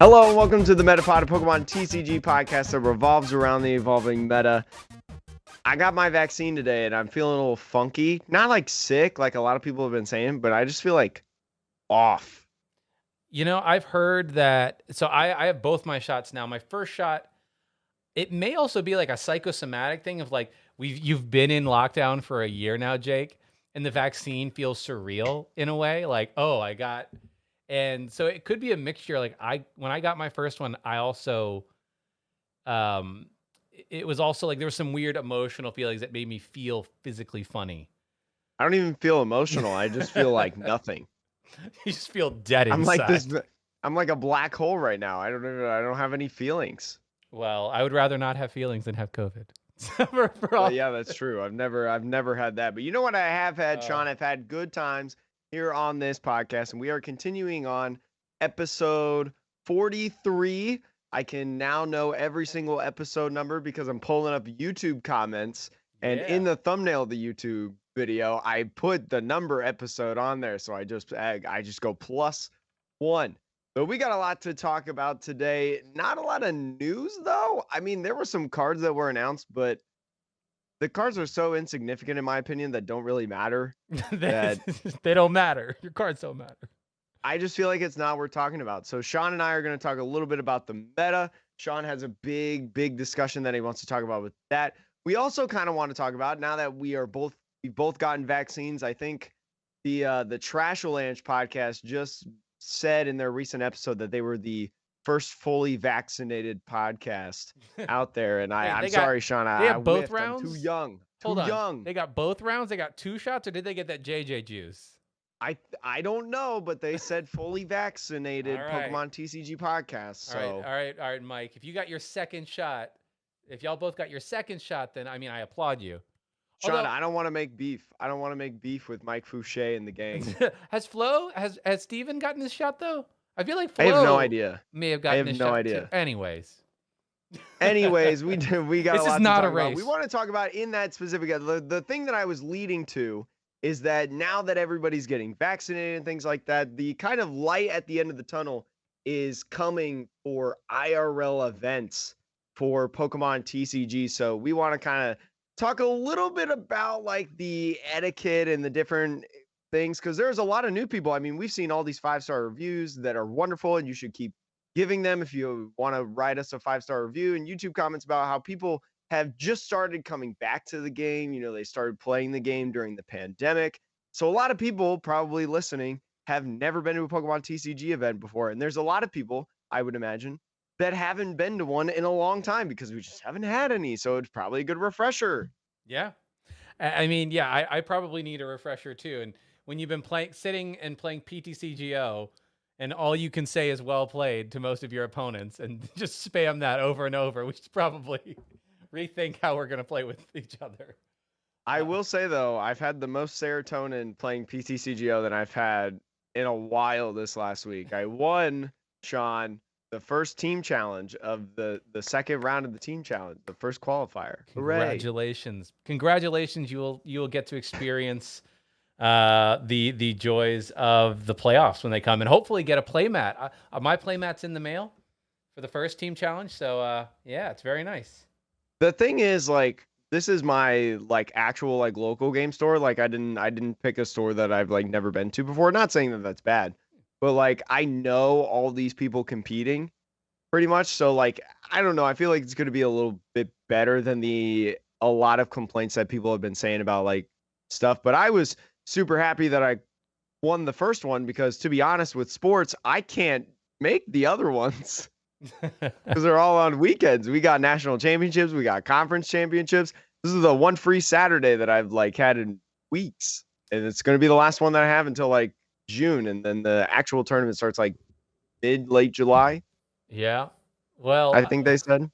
Hello and welcome to the Metapod, a Pokemon TCG podcast that revolves around the evolving meta. I got my vaccine today and I'm feeling a little funky. Not like sick, like a lot of people have been saying, but I just feel like off. You know, I've heard that. So I have both my shots now. My first shot, it may also be like a psychosomatic thing of like you've been in lockdown for a year now, Jake, and the vaccine feels surreal in a way. Like, oh, and so it could be a mixture. Like when I got my first one, I also, it was also like there was some weird emotional feelings that made me feel physically funny. I don't even feel emotional. I just feel like nothing. You just feel dead I'm inside. like this. I'm like a black hole right now. I don't have any feelings. Well, I would rather not have feelings than have COVID. Yeah, that's true. I've never had that. But you know what I have had, Sean? I've had good times here on this podcast, and we are continuing on episode 43. I can now know every single episode number because I'm pulling up YouTube comments, and in the thumbnail of the YouTube video, I put the number episode on there. So I just go +1. So we got a lot to talk about today. Not a lot of news, though. I mean, there were some cards that were announced, but the cards are so insignificant, in my opinion, that don't really matter. They don't matter. Your cards don't matter. I just feel like it's not worth talking about. So Sean and I are going to talk a little bit about the meta. Sean has a big discussion that he wants to talk about with that. We also kind of want to talk about, now that we've both gotten vaccines. I think the Trashalanch podcast just said in their recent episode that they were the first fully vaccinated podcast out there. And I'm sorry, Sean. They have both whiffed. rounds? I'm too young. Hold on. Young. They got both rounds? They got 2 shots, or did they get that JJ juice? I don't know, but they said fully vaccinated Pokemon TCG podcast. So. All right, Mike. If you got your second shot, if y'all both got your second shot, then I applaud you. Sean, I don't want to make beef. I don't want to make beef with Mike Fouché and the gang. has Steven gotten his shot though? I feel like Flo I have no idea. May have gotten his shot. I have no idea. Too. Anyways, we got this a lot is not to talk a race. About. We want to talk about in that specific. The thing that I was leading to is that now that everybody's getting vaccinated and things like that, the kind of light at the end of the tunnel is coming for IRL events for Pokemon TCG. So we want to kind of talk a little bit about like the etiquette and the different things, because there's a lot of new people. I mean, we've seen all these 5-star reviews that are wonderful, and you should keep giving them if you want to write us a 5-star review, and YouTube comments about how people have just started coming back to the game. You know, they started playing the game during the pandemic. So a lot of people probably listening have never been to a Pokemon TCG event before. And there's a lot of people, I would imagine, that haven't been to one in a long time because we just haven't had any. So it's probably a good refresher. Yeah. I probably need a refresher too. And when you've been sitting and playing PTCGO, and all you can say is well played to most of your opponents, and just spam that over and over, we should probably rethink how we're going to play with each other. I will say, though, I've had the most serotonin playing PTCGO than I've had in a while this last week. I won, Sean, the first team challenge of the second round of the team challenge, the first qualifier. Congratulations. Hooray. Congratulations. You will get to experience the joys of the playoffs when they come, and hopefully get a playmat. My playmat's in the mail for the first team challenge. So yeah, it's very nice. The thing is, like, this is my like actual like local game store. Like I didn't pick a store that I've like never been to before. Not saying that that's bad, but like I know all these people competing pretty much. So like I don't know. I feel like it's going to be a little bit better than a lot of complaints that people have been saying about like stuff. But I was super happy that I won the first one, because to be honest with sports, I can't make the other ones. Because they're all on weekends. We got national championships, we got conference championships. This is the one free Saturday that I've like had in weeks, and it's going to be the last one that I have until like June, and then the actual tournament starts like late July. Yeah, well, I think they said.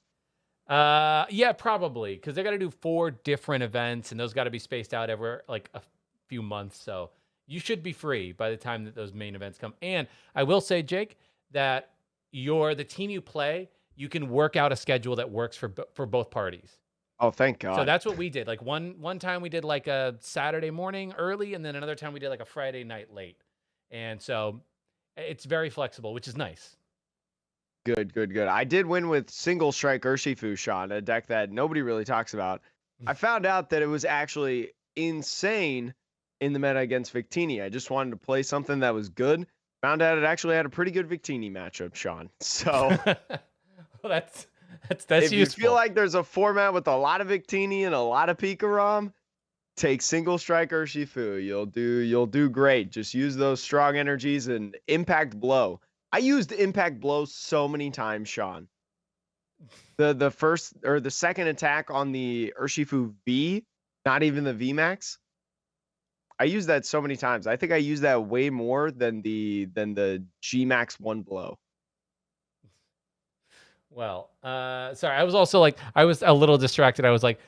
Yeah, probably, because they got to do 4 different events, and those got to be spaced out over like a few months. So you should be free by the time that those main events come. And I will say, Jake, that the team you play, you can work out a schedule that works for both parties. Oh, thank God. So that's what we did. Like one time we did like a Saturday morning early, and then another time we did like a Friday night late. And so it's very flexible, which is nice. Good, good, good. I did win with Single Strike Urshifu, Sean, a deck that nobody really talks about. I found out that it was actually insane in the meta against Victini. I just wanted to play something that was good. Found out it actually had a pretty good Victini matchup, Sean. So Well, that's if you useful. feel like there's a format with a lot of Victini and a lot of Pikarom, take Single Strike Urshifu. You'll do great. Just use those strong energies and Impact Blow. I used Impact Blow so many times, Sean. The first or the second attack on the Urshifu V, not even the V Max. I used that so many times. I think I used that way more than the G Max 1 blow. Well, sorry, I was also like, I was a little distracted. I was like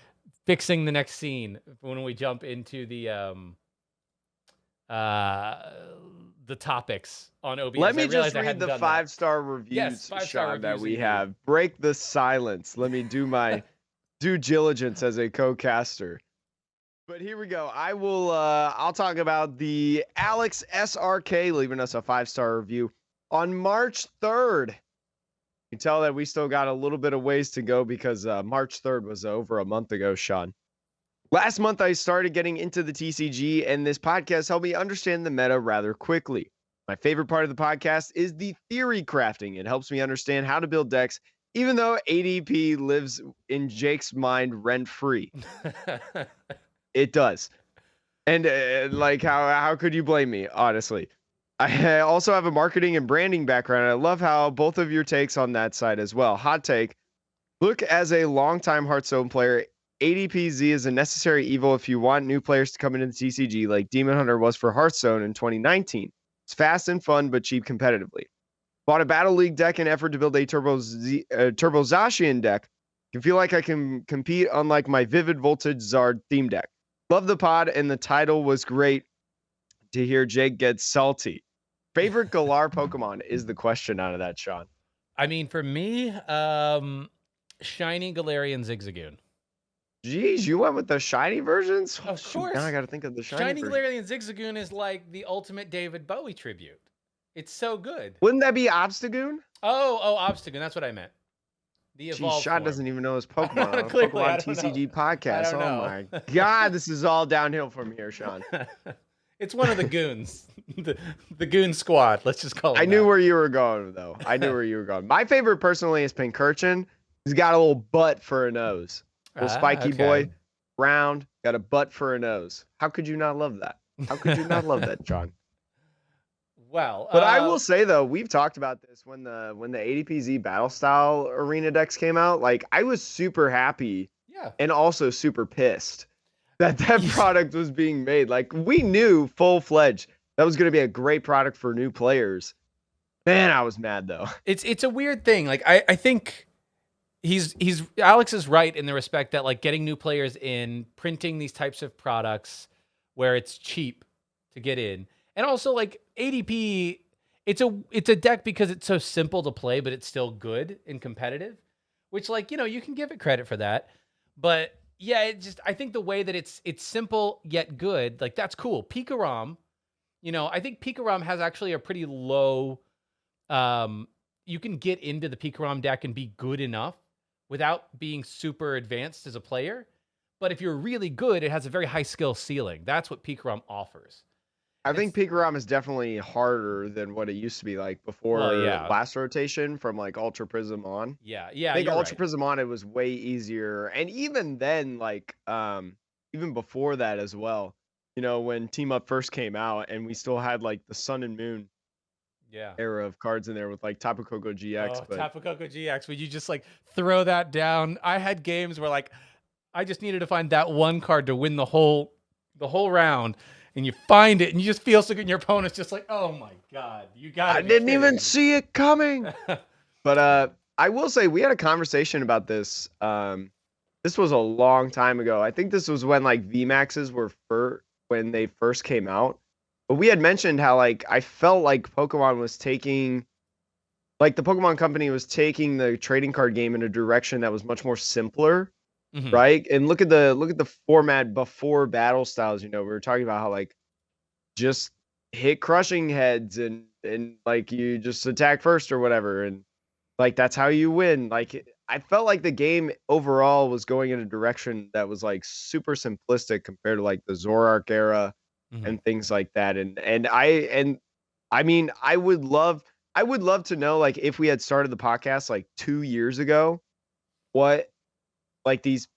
fixing the next scene when we jump into the topics on OBS. Let me I just realized I read hadn't the done that. 5-star reviews, Yes, 5-star Sean, that reviews we indeed. have. Break the silence. Let me do my due diligence as a co-caster. But here we go. I'll talk about the Alex SRK leaving us a 5-star review on March 3rd. You can tell that we still got a little bit of ways to go because March 3rd was over a month ago, Sean. Last month, I started getting into the TCG, and this podcast helped me understand the meta rather quickly. My favorite part of the podcast is the theory crafting. It helps me understand how to build decks, even though ADP lives in Jake's mind rent-free. It does. And like, how could you blame me, honestly? I also have a marketing and branding background. I love how both of your takes on that side as well. Hot take. Look, as a longtime Hearthstone player, ADPZ is a necessary evil if you want new players to come into the TCG like Demon Hunter was for Hearthstone in 2019. It's fast and fun, but cheap competitively. Bought a Battle League deck in effort to build a Turbo Zacian deck. Can feel like I can compete unlike my Vivid Voltage Zard theme deck. Love the pod, and the title was great to hear Jake get salty. Favorite Galar Pokemon is the question out of that, Sean. I mean, for me, Shiny Galarian Zigzagoon. Jeez, you went with the shiny versions? Of course. Now I got to think of the shiny version. Galarian Zigzagoon is like the ultimate David Bowie tribute. It's so good. Wouldn't that be Obstagoon? Oh, Obstagoon. That's what I meant. The evolved Sean form. doesn't even know his Pokemon on a Clearly, Pokemon TCG podcast. Oh my God, this is all downhill from here, Sean. It's one of the goons. the goon squad. Let's just call it I knew where you were going, though. I knew where you were going. My favorite personally is Pincurchin. He's got a little butt for a nose. Little spiky boy, round, got a butt for a nose. How could you not love that? How could you not love that, John? Well, but I will say though, we've talked about this when the ADPZ battle style arena decks came out. Like, I was super happy, and also super pissed that product was being made. Like, we knew full-fledged that was going to be a great product for new players. Man, I was mad though. It's a weird thing. Like, I think Alex is right in the respect that, like, getting new players in, printing these types of products where it's cheap to get in. And also, like, ADP, it's a deck because it's so simple to play, but it's still good and competitive, which, like, you know, you can give it credit for that. But yeah, I think the way that it's simple yet good, like, that's cool. Pikarom, you know, I think Pikarom has actually a pretty low, you can get into the Pikarom deck and be good enough without being super advanced as a player. But if you're really good, it has a very high skill ceiling. That's what Pikarom offers. I think Pikarom is definitely harder than what it used to be like before last rotation from like Ultra Prism on. Yeah. I think Ultra Prism on, it was way easier. And even then, like, even before that as well, you know, when Team Up first came out and we still had like the Sun and Moon era of cards in there with like Tapu Koko GX. Tapu Koko GX, would you just like throw that down? I had games where, like, I just needed to find that one card to win the whole round. And you find it, and you just feel so good, and your opponent's just like, "Oh my God, you got it!" I didn't even see it coming. But I will say we had a conversation about this. This was a long time ago. I think this was when like VMAXs were when they first came out. But we had mentioned how, like, I felt like Pokemon was taking, like, the Pokemon Company was taking the trading card game in a direction that was much more simpler. Mm-hmm. Right? And look at the format before battle styles. You know, we were talking about how, like, just hit crushing heads and like you just attack first or whatever. And Like, that's how you win. Like, I felt like the game overall was going in a direction that was, like, super simplistic compared to, like, the Zoroark era Mhm. and things like that, and I mean, I would love to know, like, if we had started the podcast, like, 2 years ago, what, like, these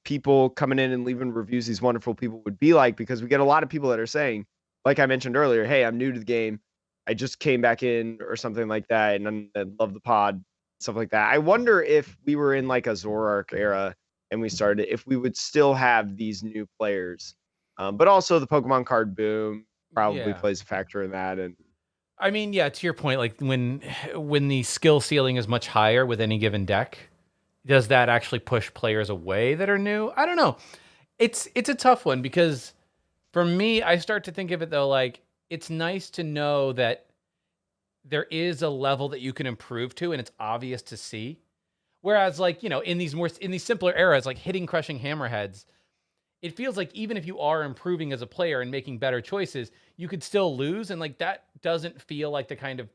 people coming in and leaving reviews, these wonderful people would be like, because we get a lot of people that are saying, like I mentioned earlier, "Hey, I'm new to the game. I just came back in," or something like that, and I love the pod, stuff like that. I wonder if we were in, like, a Zoroark era and we started, if we would still have these new players. But also the Pokemon card boom probably Yeah. plays a factor in that, and I mean, yeah, to your point, like when the skill ceiling is much higher with any given deck, does that actually push players away that are new? I don't know. It's a tough one because for me, I start to think of it though like it's nice to know that there is a level that you can improve to and it's obvious to see. Whereas like, in these simpler eras like hitting crushing hammerheads, it feels like even if you are improving as a player and making better choices, you could still lose and like that doesn't feel like the kind of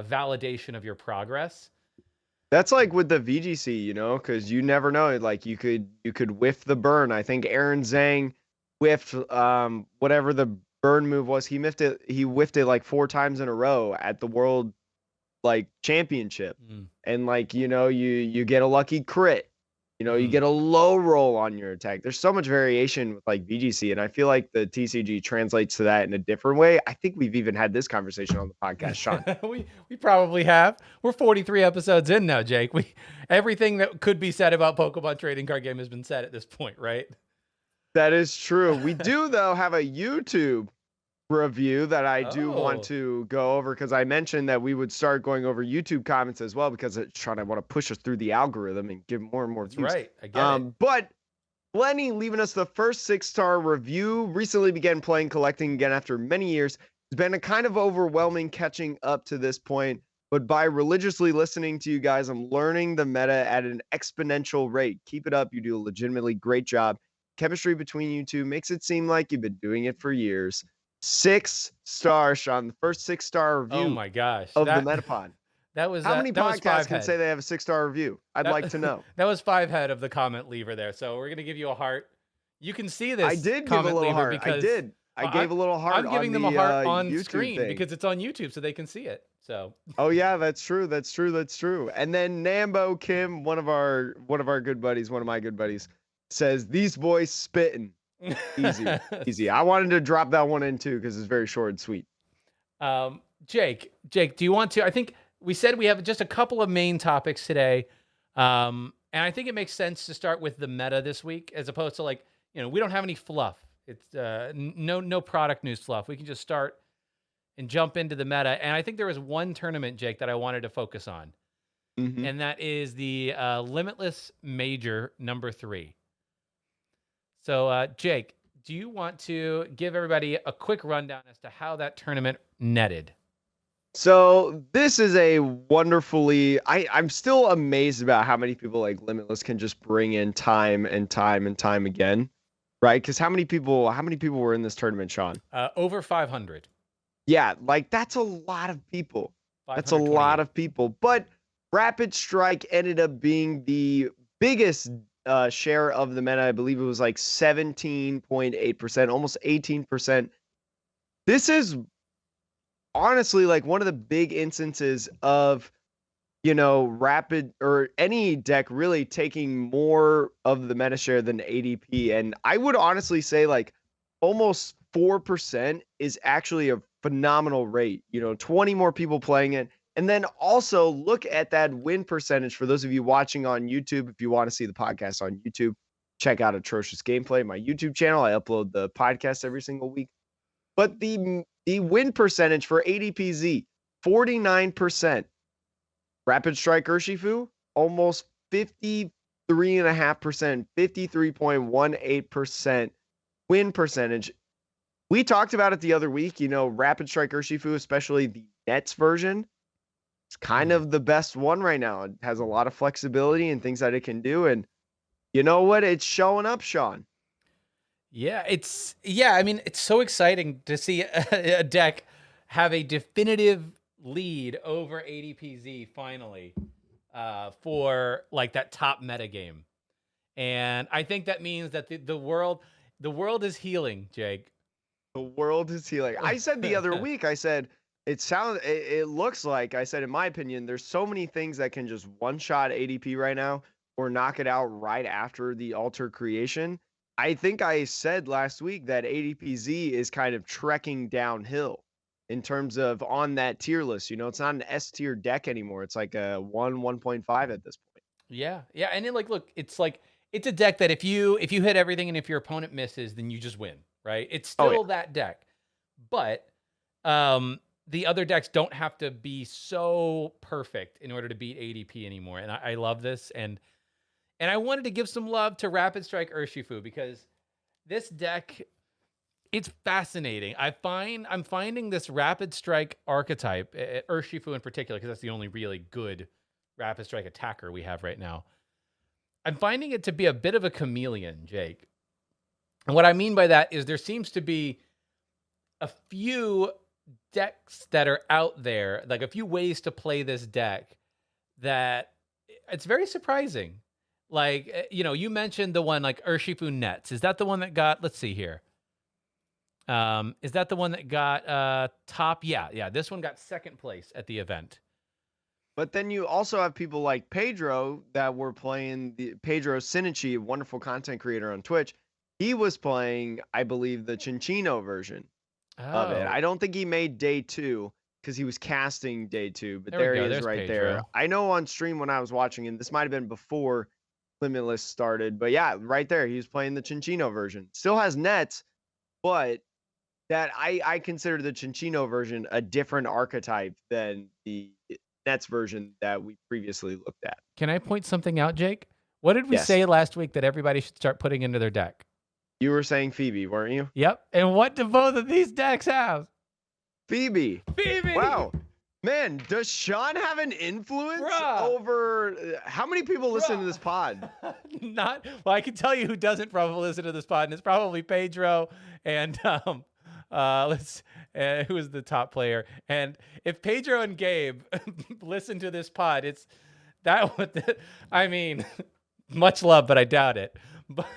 validation of your progress. that's like with the VGC, because you never know. Like you could whiff the burn. I think Aaron Zhang whiffed whatever the burn move was. He whiffed it like 4 times in a row at the world like championship. Mm. And like, you get a lucky crit. You Mhm. get a low roll on your attack. There's so much variation with like VGC, and I feel like the TCG translates to that in a different way. I think we've even had this conversation on the podcast, Sean. We probably have. We're 43 episodes in now, Jake. We everything that could be said about Pokemon trading card game has been said at this point, right? That is true. We do, though, have a YouTube review that I do want Oh, to go over, because I mentioned that we would start going over YouTube comments as well, because it's trying to want to push us through the algorithm and give more and more that's views. right. I get it. But Lenny leaving us the first 6-star review. Recently began playing collecting again after many years. It's been a kind of overwhelming catching up to this point, but by religiously listening to you guys, I'm learning the meta at an exponential rate. Keep it up. You do a legitimately great job. Chemistry between you two makes it seem like you've been doing it for years. 6 stars, Sean. The first 6-star Oh review my gosh. of the That Metapod. that was How many that was podcasts five can say head. they have a 6-star review? I'd That like to know. that was five head of the comment lever there. So we're gonna give you a heart. You can see I this did give a comment little lever heart. I because did. I well, I'm gave a little heart I'm on giving them the a heart on YouTube screen thing. because it's on YouTube so they can see it. So Oh yeah, that's true. That's true. That's true. And then Nambo Kim, one of our good buddies, one of my good buddies, says these boys spitting. Easy, easy. I wanted to drop that one in too because it's very short and sweet. Jake, do you want to? I think we said we have just a couple of main topics today. And I think it makes sense to start with the meta this week as opposed to like, we don't have any fluff. It's no product news fluff. We can just start and jump into the meta. And I think there was one tournament, Jake, that I wanted to focus on. Hmm. And that is the Limitless Major #3. So, Jake, do you want to give everybody a quick rundown as to how that tournament netted? So this is a wonderfully. I'm still amazed about how many people like Limitless can just bring in time and time and time again, right? Because how many people were in this tournament, Sean? Over 500, Yeah, like that's a lot of people. That's a lot 528. of people. But Rapid Strike ended up being the biggest share of the meta. I believe it was like 17.8%, almost 18%. This is honestly like one of the big instances of, Rapid or any deck really taking more of the meta share than ADP. And I would honestly say like almost 4% is actually a phenomenal rate. 20 more people playing it. And then also look at that win percentage for those of you watching on YouTube. If you want to see the podcast on YouTube, check out Atrocious Gameplay, my YouTube channel. I upload the podcast every single week. But the win percentage for ADPZ, 49%. Rapid Strike Urshifu, almost 53.5%, 53.18% win percentage. We talked about it the other week, Rapid Strike Urshifu, especially the Nets version. It's kind Mhm. of the best one right now. It has a lot of flexibility and things that it can do. And you know what? It's showing up, Sean. Yeah. I mean, it's so exciting to see a deck have a definitive lead over ADPZ finally for like that top meta game. And I think that means that the world is healing, Jake. The world is healing. I said the other week, I said, it looks like, I said, in my opinion, there's so many things that can just one-shot ADP right now or knock it out right after the altar creation. I think I said last week that ADPZ is kind of trekking downhill in terms of on that tier list. You know, it's not an S tier deck anymore. It's like a 1.5 at this point. Yeah. And then look, it's a deck that if you hit everything and if your opponent misses, then you just win, right? It's still that deck. But the other decks don't have to be so perfect in order to beat ADP anymore. And I love this. And I wanted to give some love to Rapid Strike Urshifu because this deck, it's fascinating. I'm finding this Rapid Strike archetype, Urshifu in particular, because that's the only really good Rapid Strike attacker we have right now. I'm finding it to be a bit of a chameleon, Jake. And what I mean by that is there seems to be a few decks that are out there, like a few ways to play this deck that it's very surprising. Like, you mentioned the one like Urshifu Nets. Is that the one that got, let's see here. Is that the one that got top? Yeah. This one got second place at the event. But then you also have people like Pedro that were playing Pedro Sinichi, a wonderful content creator on Twitch. He was playing, I believe, the Chinchino version of it. I don't think he made day 2 because he was casting day 2, but there he is right Pedro. There. I know on stream when I was watching him, this might have been before Limitless started, but yeah, right there, he was playing the Chinchino version. Still has nets, but that I consider the Chinchino version a different archetype than the Nets version that we previously looked at. Can I point something out, Jake? What did we say last week that everybody should start putting into their deck? You were saying Phoebe, weren't you? Yep. And what do both of these decks have? Phoebe. Phoebe. Wow. Man, does Sean have an influence over how many people listen to this pod? Well, I can tell you who doesn't probably listen to this pod, and it's probably Pedro and who is the top player? And if Pedro and Gabe listen to this pod, it's that. I mean, much love, but I doubt it. But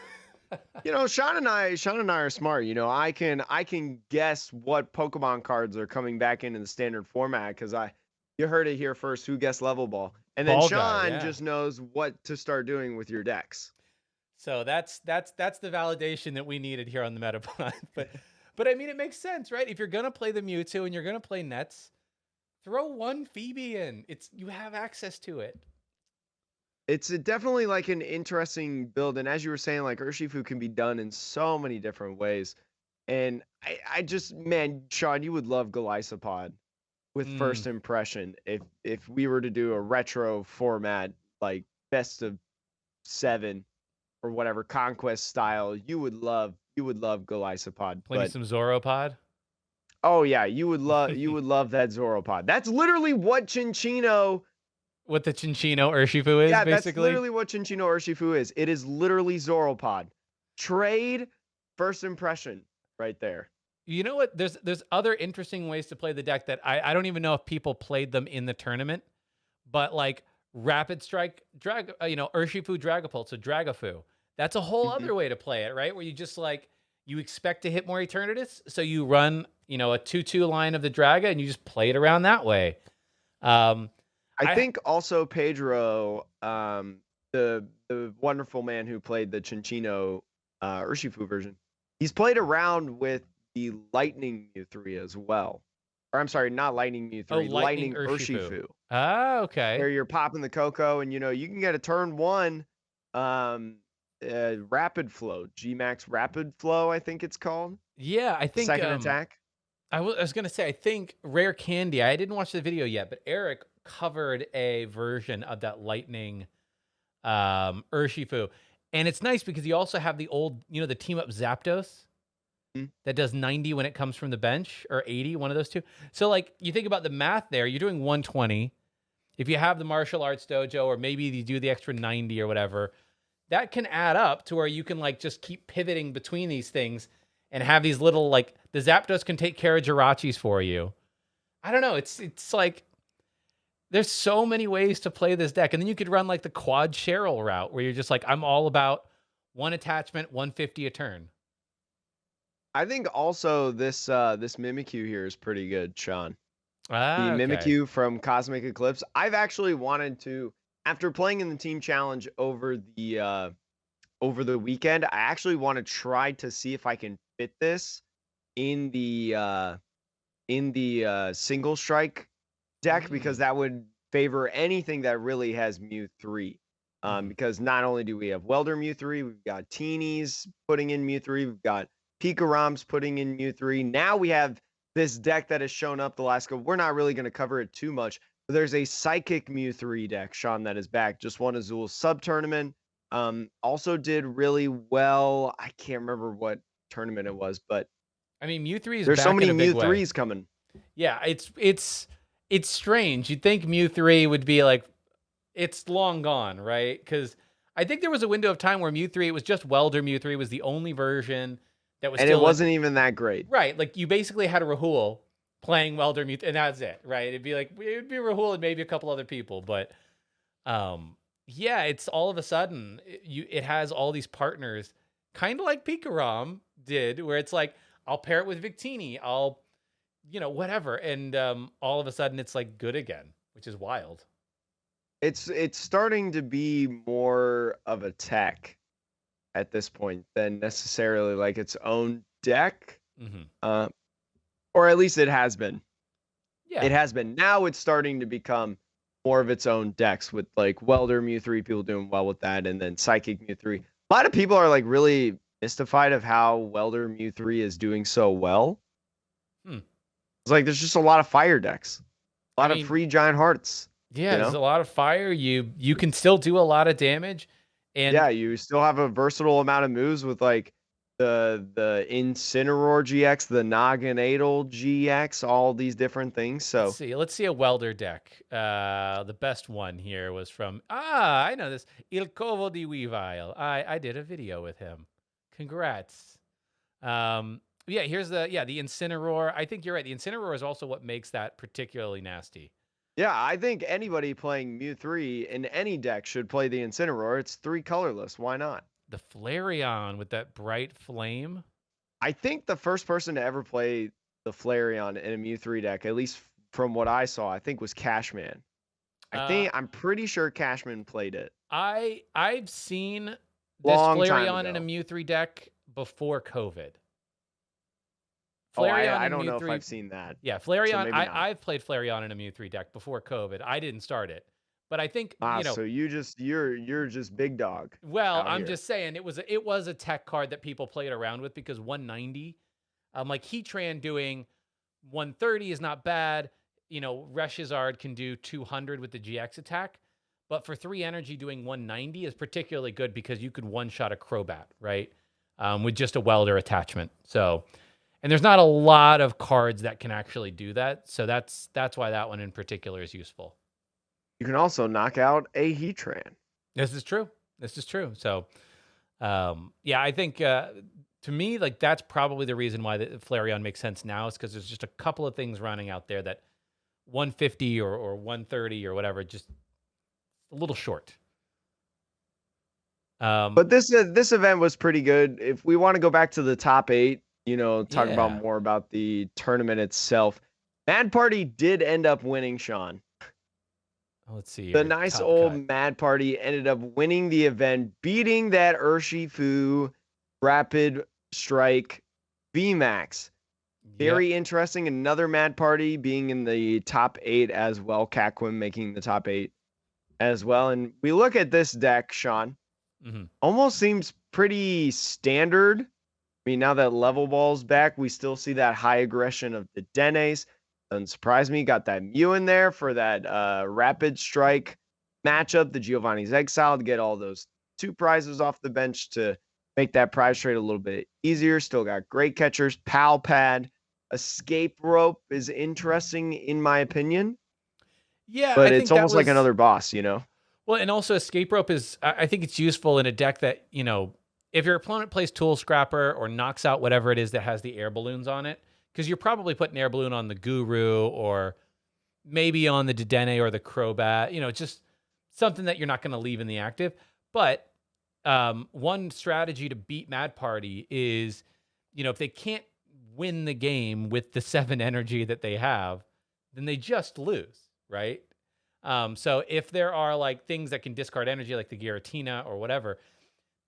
Sean and I are smart. I can guess what Pokemon cards are coming back into the standard format because you heard it here first. Who guessed level ball? And then Sean just knows what to start doing with your decks. So that's the validation that we needed here on the Metapod. But I mean, it makes sense, right? If you're gonna play the Mewtwo and you're gonna play Nets, throw one Phoebe in. You have access to it. It's definitely like an interesting build, and as you were saying, like Urshifu can be done in so many different ways. And I just, man, Sean, you would love Golisopod with first impression if we were to do a retro format like best of 7 or whatever conquest style. You would love Golisopod. Playing some Zoropod. Oh yeah, you would love that Zoropod. That's literally what Chinchino. What the Chinchino Urshifu is, basically? Yeah, that's literally what Chinchino Urshifu is. It is literally Zoropod. Trade, first impression, right there. You know what? There's other interesting ways to play the deck that I don't even know if people played them in the tournament, but like Rapid Strike, Urshifu Dragapult, so Dragapult. That's a whole other way to play it, right? Where you just you expect to hit more Eternatus, so you run, a 2/2 line of the Draga and you just play it around that way. I think also Pedro, the wonderful man who played the Chinchino Urshifu version, he's played around with the Lightning Mew 3 as well. Or I'm sorry, not Lightning Mew 3, Lightning Urshifu. Ah, okay. Where you're popping the Coco and, you can get a turn 1 Rapid Flow, G-Max Rapid Flow, I think it's called. Yeah, I think second attack. I was going to say, I think Rare Candy, I didn't watch the video yet, but Eric covered a version of that Lightning Urshifu. And it's nice because you also have the old, the team up Zapdos that does 90 when it comes from the bench, or 80, one of those two. So you think about the math there, you're doing 120. If you have the martial arts dojo, or maybe you do the extra 90 or whatever, that can add up to where you can just keep pivoting between these things and have these little, the Zapdos can take care of Jirachis for you. I don't know. It's like there's so many ways to play this deck, and then you could run like the quad Cheryl route where you're just like, I'm all about one attachment, 150 a turn. I think also this Mimikyu here is pretty good, Sean. The Ah, okay. Mimikyu from Cosmic Eclipse. I've actually wanted to, after playing in the team challenge over the weekend, I actually want to try to see if I can fit this in the single strike deck, because Mm. that would favor anything that really has Mew 3. Hmm. Because not only do we have Welder Mew 3, we've got Teenies putting in Mew 3, we've got Pikaroms putting in Mew 3. Now we have this deck that has shown up the last couple. We're not really going to cover it too much, but there's a Psychic Mew 3 deck, Sean, that is back. Just won Azul's sub tournament. Also did really well. I can't remember what tournament it was, but I mean, Mew 3 is there's so back in many a big Mew way. 3s coming. Yeah, it's strange. You'd think Mew 3 would be like, it's long gone, right? Because I think there was a window of time where Mew 3, it was just Welder Mew 3 was the only version that was And it still wasn't even that great. right. Like you basically had a Rahul playing Welder Mew, and that's it, right? It'd be Rahul and maybe a couple other people, but yeah, it's all of a sudden it has all these partners, kind of like Pikarom did, where it's like I'll pair it with Victini, I'll whatever, and all of a sudden it's like good again, which is wild. It's starting to be more of a tech at this point than necessarily like its own deck. Hmm. Uh, or at least it has been. Yeah. It has been. Now it's starting to become more of its own decks with like Welder Mew 3, people doing well with that, and then Psychic Mew 3. A lot of people are like really mystified of how Welder Mew 3 is doing so well. Hmm. It's like there's just a lot of fire decks, a I lot of mean, free giant hearts, yeah, you there's know? a lot of fire. You can still do a lot of damage, and Yeah, you still have a versatile amount of moves with like the Incineroar GX, the Naganadel GX, all these different things. let's So see. Let's see a welder deck. The best one here was from I know this Il Covo di Weavile. I did a video with him. Congrats. Yeah, here's the Incineroar. I think you're right. The Incineroar is also what makes that particularly nasty. yeah, I think anybody playing Mew 3 in any deck should play the Incineroar. It's 3 colorless. Why not? The Flareon with that bright flame. I think the first person to ever play the Flareon in a Mew 3 deck, at least from what I saw, I think was Cashman. Uh, I'm pretty sure Cashman played it I've seen this long time Flareon in a ago. Mew 3 deck before COVID. Oh, Flareon I in don't Mew know if 3. I've seen that. Yeah, So Flareon. maybe not. I've played Flareon in a Mew 3 deck before COVID. I didn't start it. But I think, Ah, so you're just big dog well, out I'm here. just saying it was a tech card that people played around with because 190, like Heatran doing 130 is not bad. Reshizard can do 200 with the GX attack, but for 3 energy doing 190 is particularly good because you could one shot a Crobat, right? With just a welder attachment. So, and there's not a lot of cards that can actually do that. So that's why that one in particular is useful. You can also knock out a Heatran. This is true. This is true. So, yeah, I think to me, like that's probably the reason why the Flareon makes sense now is because there's just a couple of things running out there that 150 or 130 or whatever, just a little short. But this event was pretty good. If we want to go back to the top 8, talk about Yeah. more about the tournament itself. Mad Party did end up winning, Sean. Let's see The your nice top old cut. Mad Party ended up winning the event, beating that Urshifu Rapid Strike VMAX. Yep. Very interesting. Another Mad Party being in the top 8 as well. Catquim making the top 8 as well. And we look at this deck, Sean. Hmm. Almost seems pretty standard. I mean, now that Level Ball's back, we still see that high aggression of the Denes. Doesn't surprise me. Got that Mew in there for that Rapid Strike matchup, the Giovanni's Exile, to get all those 2 prizes off the bench to make that prize trade a little bit easier. Still got great catchers. Pal Pad. Escape Rope is interesting in my opinion, Yeah, I but it's think that almost like was another boss. well, and also escape rope is. I think it's useful in a deck that if your opponent plays Tool Scrapper or knocks out whatever it is that has the air balloons on it, because you're probably putting air balloon on the Guru or maybe on the Dedenne or the Crobat, just something that you're not going to leave in the active. But one strategy to beat Mad Party is, if they can't win the game with the 7 energy that they have, then they just lose, right? So if there are like things that can discard energy, like the Giratina or whatever,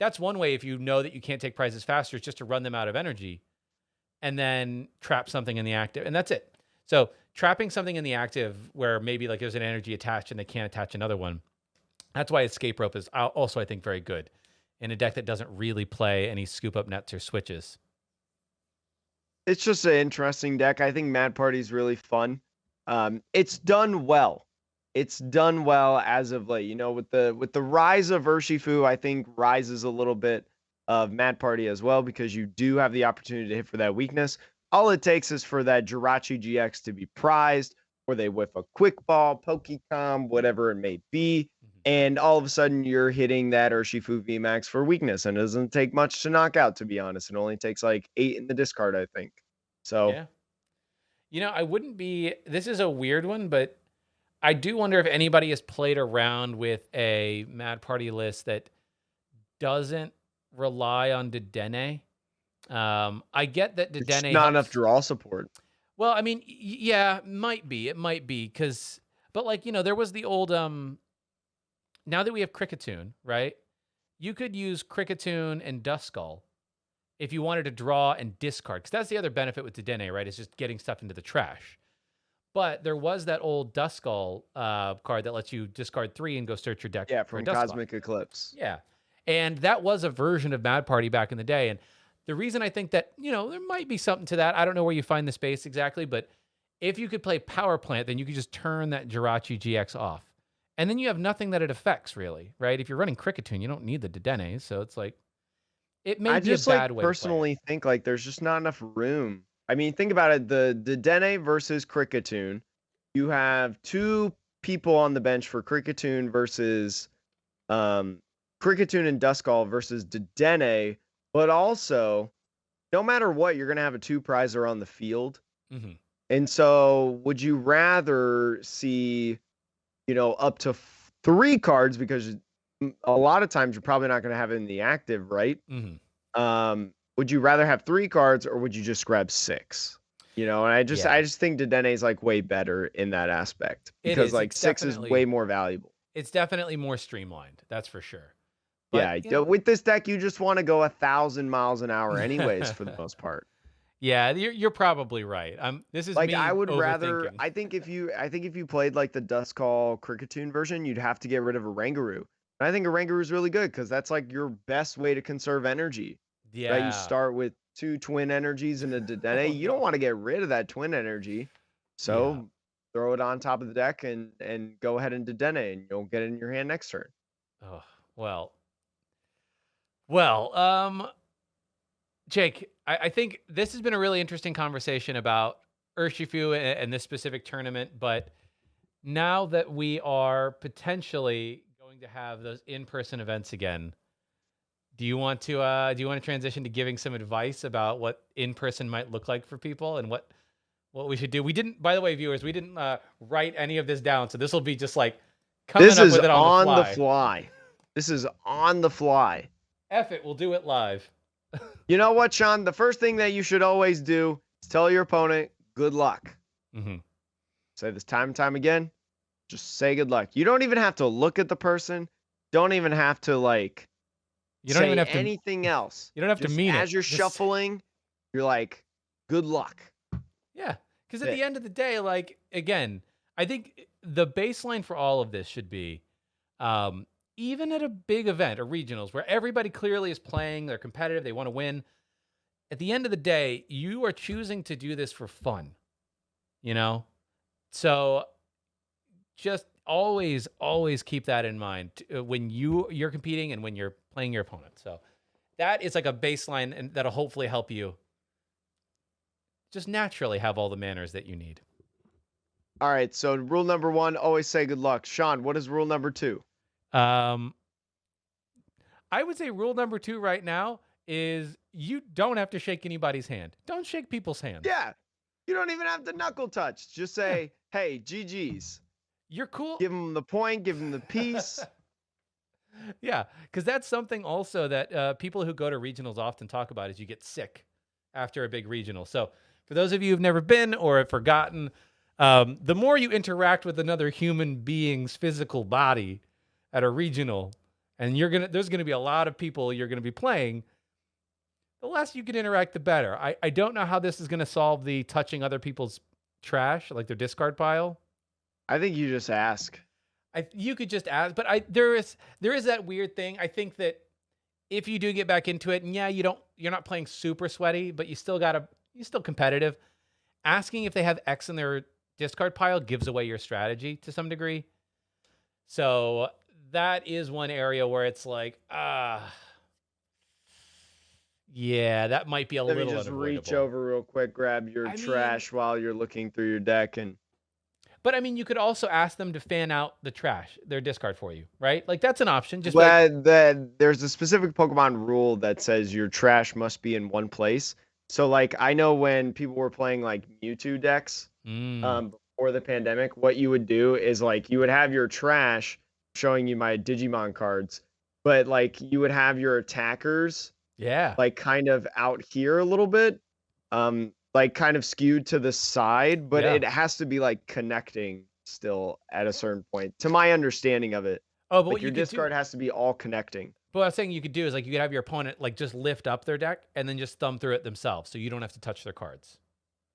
that's one way. If you know that you can't take prizes faster, is just to run them out of energy and then trap something in the active, and that's it. So trapping something in the active where maybe like there's an energy attached and they can't attach another one. That's why Escape Rope is also, I think, very good in a deck that doesn't really play any scoop up nets or switches. It's just an interesting deck. I think Mad Party's really fun. It's done well. It's done well as of late. With the rise of Urshifu, I think rises a little bit of Mad Party as well, because you do have the opportunity to hit for that weakness. All it takes is for that Jirachi GX to be prized, or they whiff a quick ball, Pokecom, whatever it may be. And all of a sudden you're hitting that Urshifu VMAX for weakness. And it doesn't take much to knock out, to be honest. It only takes like 8 in the discard, I think. So yeah. This is a weird one, but I do wonder if anybody has played around with a Mad Party list that doesn't rely on Dedenne. I get that Dedenne not enough draw support. Well, I mean, yeah, might be. It might be but like, there was the old, now that we have Cricketune, right? You could use Cricketune and Duskull if you wanted to draw and discard, because that's the other benefit with Dedenne, right? It's just getting stuff into the trash. But there was that old Duskull card that lets you discard 3 and go search your deck. Yeah, from Cosmic Eclipse. Yeah. And that was a version of Mad Party back in the day. And the reason I think that, there might be something to that, I don't know where you find the space exactly, but if you could play Power Plant, then you could just turn that Jirachi GX off. And then you have nothing that it affects, really, right? If you're running Cricketune, you don't need the Dedenne. So it's like, it may be a bad way. I personally think like there's just not enough room. I mean, think about it. The Dedenne versus Cricketune. You have 2 people on the bench for Cricketune versus Cricketune and Duskull versus Dedenne. But also, no matter what, you're going to have a 2-prizer on the field. Mm-hmm. And so would you rather see, up to 3 cards, because a lot of times you're probably not going to have it in the active, right? Mm-hmm. Would you rather have 3 cards, or would you just grab 6? And I just think Dedenne is like way better in that aspect, because like 6 is way more valuable. It's definitely more streamlined. That's for sure. But, yeah, with this deck, you just want to go 1,000 miles an hour anyways, for the most part. Yeah, you're probably right. This is like me I would rather. overthinking. I think if you played like the Duskull Cricketune version, you'd have to get rid of a Rangaroo. And I think a Rangaroo is really good, because that's like your best way to conserve energy. Yeah, right? You start with 2 twin energies and a Dedenne. You don't want to get rid of that twin energy, so throw it on top of the deck and go ahead and Dedenne, and you'll get it in your hand next turn. Oh well. Jake, I think this has been a really interesting conversation about Urshifu and this specific tournament, but now that we are potentially going to have those in-person events again, do you want to transition to giving some advice about what in-person might look like for people and what we should do? We didn't, by the way, viewers, we didn't write any of this down, so this will be just like coming up with it on the fly. This is on the fly. F it, we'll do it live. You know what, Sean? The first thing that you should always do is tell your opponent good luck. Mm-hmm. Say this time and time again. Just say good luck. You don't even have to look at the person. Don't even have to you don't even have to anything else. You don't have to mean it. As you're shuffling, you're like, good luck. Yeah. Because at the end of the day, like, again, I think the baseline for all of this should be, even at a big event or regionals where everybody clearly is playing, they're competitive, they want to win. At the end of the day, you are choosing to do this for fun, So just always keep that in mind when you're competing and when you're playing your opponent. So that is like a baseline, and that'll hopefully help you just naturally have all the manners that you need. All right. So rule number 1, always say good luck. Sean, what is rule number 2? I would say rule number 2 right now is you don't have to shake anybody's hand. Don't shake people's hands. Yeah. You don't even have to knuckle touch. Just Yeah, say, "Hey, GG's." you're cool. Give them the point. Give them the piece. Yeah, because that's something also that people who go to regionals often talk about is you get sick after a big regional. So for those of you who've never been or have forgotten, the more you interact with another human being's physical body at a regional, and there's gonna be a lot of people you're gonna be playing, the less you can interact, the better. I don't know how this is gonna solve the touching other people's trash, like their discard pile. I think you just ask. You could just ask, but there is that weird thing. I think that if you do get back into it, and yeah, you're not playing super sweaty, but you're still competitive. Asking if they have X in their discard pile gives away your strategy to some degree. So that is one area where it's like, yeah, that might be a Let me little just reach unavoidable. over real quick, grab your I mean, trash while you're looking through your deck, and but I mean, you could also ask them to fan out the trash, their discard for you, right? Like that's an option. Just be like, there's a specific Pokemon rule that says your trash must be in one place. So like I know when people were playing like Mewtwo decks, mm, before the pandemic, what you would do is like you would have your trash showing you my Digimon cards, but like you would have your attackers yeah, like kind of out here a little bit, like kind of skewed to the side, but yeah. it has to be like connecting still at a certain point, to my understanding of it. Oh, but Like what your you could discard do, has to be all connecting. but what I was saying you could do is like you could have your opponent like just lift up their deck and then just thumb through it themselves, so you don't have to touch their cards.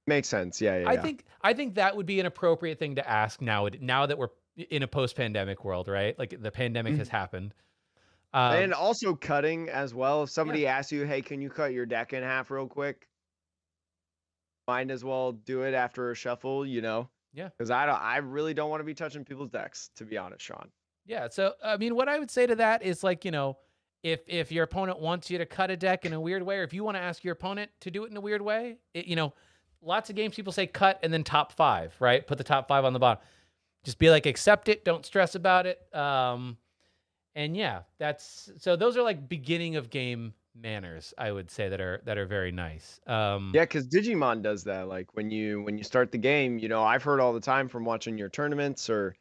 Makes sense. Yeah, yeah, yeah. I think that would be an appropriate thing to ask now that we're in a post-pandemic world, right? Like the pandemic has Mhm. happened. And Um, also cutting as well. If yeah, somebody asks you, "Hey, can you cut your deck in half real quick?" Might as well do it after a shuffle, yeah, because I really don't want to be touching people's decks, to be honest, Sean. yeah. So I mean, what I would say to that is like if your opponent wants you to cut a deck in a weird way, or if you want to ask your opponent to do it in a weird way, lots of games people say cut and then top five, right? Put the top five on the bottom. Just be like, accept it, don't stress about it. And yeah, those are like beginning of game manners, I would say that are very nice. Yeah, because Digimon does that. Like when you start the game, I've heard all the time from watching your tournaments or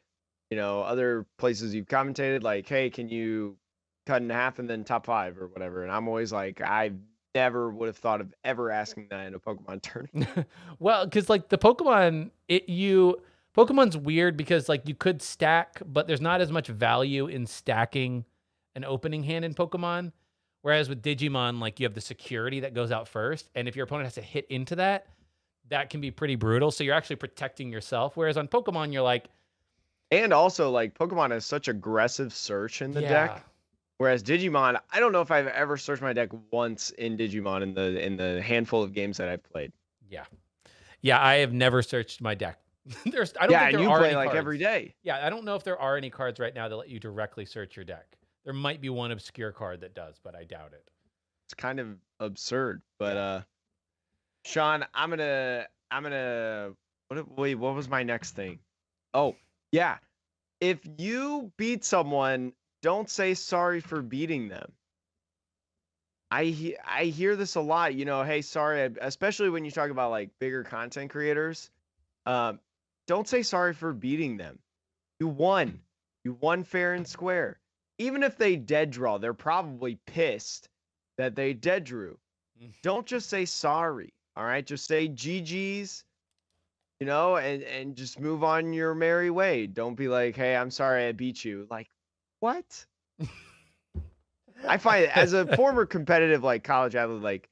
other places you've commentated, like, "Hey, can you cut in half and then top five or whatever?" And I'm always like, I never would have thought of ever asking that in a Pokemon tournament. Well, because like Pokemon's weird because like you could stack, but there's not as much value in stacking an opening hand in Pokemon. Whereas with Digimon, like you have the security that goes out first, and if your opponent has to hit into that, that can be pretty brutal. So you're actually protecting yourself. Whereas on Pokemon, you're like, And also, like Pokemon has such aggressive search in the yeah, deck, whereas Digimon, I don't know if I've ever searched my deck once in Digimon in the handful of games that I've played. yeah, yeah. I have never searched my deck. I don't Yeah, think and there you are play any like every cards. day. Yeah, I don't know if there are any cards right now that let you directly search your deck. There might be one obscure card that does, but I doubt it. It's kind of absurd, but Yeah. Sean, I'm gonna wait, what was my next thing? Oh, yeah. If you beat someone, don't say sorry for beating them. I hear this a lot, "Hey, sorry," especially when you talk about like bigger content creators. Um, don't say sorry for beating them. You won. You won fair and square. Even if they dead draw, they're probably pissed that they dead drew. Don't just say sorry. All right, just say GG's, and just move on your merry way. Don't be like, "Hey, I'm sorry I beat you." Like, what? I find as a former competitive like college athlete, like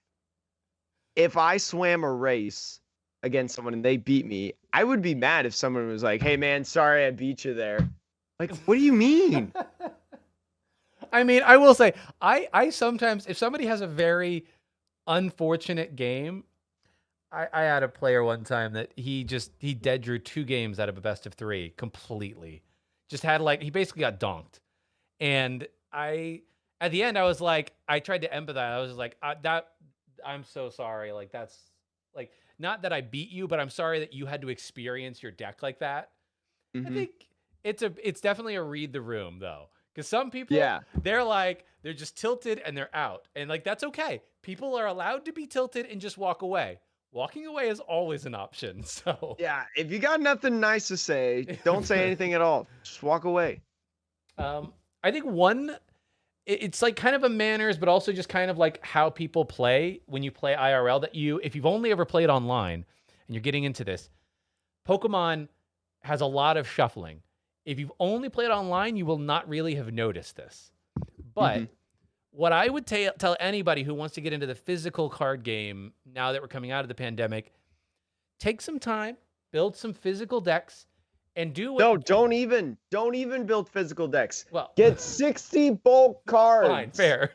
if I swam a race against someone and they beat me, I would be mad if someone was like, "Hey man, sorry I beat you there." Like, what do you mean? I mean, I will say, I sometimes, if somebody has a very unfortunate game, I had a player one time that he dead drew 2 games out of a best of 3 completely. Just had like he basically got donked. And at the end I was like, I tried to empathize. I was just like, I'm so sorry. Like that's like not that I beat you, but I'm sorry that you had to experience your deck like that. I Mhm. think it's definitely a read the room though. Because some people, Yeah. they're just tilted and they're out. And like that's okay. People are allowed to be tilted and just walk away. walking away is always an option. So, Yeah, if you got nothing nice to say, don't say anything at all. Just walk away. I think it's like kind of a manners, but also just kind of like how people play when you play IRL. That if you've only ever played online and you're getting into this, Pokemon has a lot of shuffling. If you've only played online, you will not really have noticed this. But what I would tell anybody who wants to get into the physical card game now that we're coming out of the pandemic, take some time, build some physical decks, and do what. No, don't even build physical decks. Well, get 60 bulk cards. Fine, fair.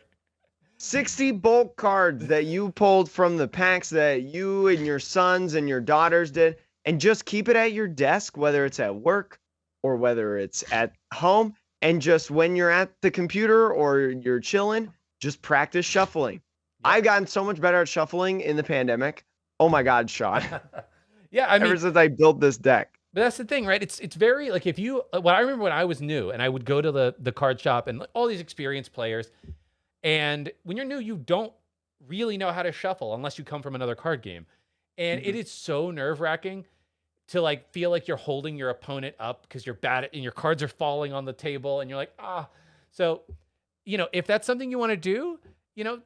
60 bulk cards that you pulled from the packs that you and your sons and your daughters did, and just keep it at your desk, whether it's at work or whether it's at home. And just when you're at the computer or you're chilling, just practice shuffling. Yep. I've gotten so much better at shuffling in the pandemic. Oh my God, Sean. Yeah, I mean, ever since I built this deck. But that's the thing, right? It's very like what I remember when I was new and I would go to the card shop and all these experienced players. And when you're new, you don't really know how to shuffle unless you come from another card game. And it is so nerve-wracking to like feel like you're holding your opponent up because you're bad at and your cards are falling on the table and you're like, ah. So, if that's something you want to do,